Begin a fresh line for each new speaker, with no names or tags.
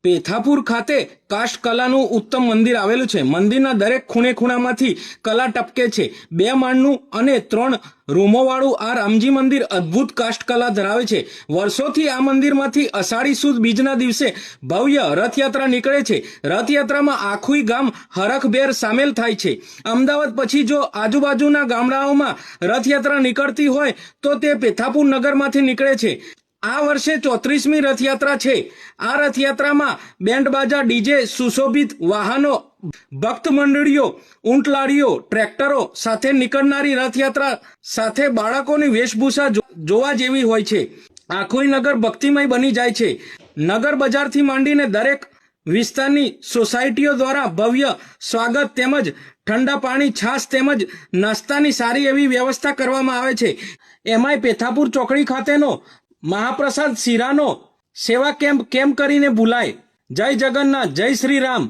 પેથાપુર ખાતે કાષ્ઠ કલાનું ઉત્તમ મંદિર આવેલું છે। મંદિરના દરેક ખૂણે ખૂણામાંથી કલા ટપકે છે। 2 માળનું અને 3 રૂમોવાળું આ રામજી મંદિર અદ્ભુત કાષ્ઠ કલા ધરાવે છે। વર્ષોથી આ મંદિરમાંથી અષાઢી સુદ બીજના દિવસે ભવ્ય રથયાત્રા નીકળે છે। રથયાત્રામાં આખું ગામ હરખભેર સામેલ થાય છે। અમદાવાદ પછી જો આજુબાજુના ગામડાઓમાં રથયાત્રા નીકળતી હોય તો તે પેથાપુર નગરમાંથી નીકળે છે। આ વર્ષે 34મી રથયાત્રા છે। આ રથયાત્રામાં બેન્ડ બાજા, ડીજે, સુશોભિત વાહનો, ભક્ત મંડળીઓ, ઊંટલાડીઓ, ટ્રેક્ટરો સાથે નીકળનારી રથયાત્રા સાથે બાળકોની વેશભૂષા જોવા જેવી હોય છે। આખું નગર ભક્તિમય બની જાય છે। નગર બજારથી માંડીને દરેક વિસ્તારની સોસાયટીઓ દ્વારા ભવ્ય સ્વાગત તેમજ ઠંડા પાણી, છાશ તેમજ નાસ્તાની સારી એવી વ્યવસ્થા કરવામાં આવે છે। એમાંય પેથાપુર ચોકડી ખાતેનો મહાપ્રસાદ શીરાનો સેવા કેમ્પ કેમ કરીને ભૂલાય। જય જગન્નાથ, જય શ્રી રામ।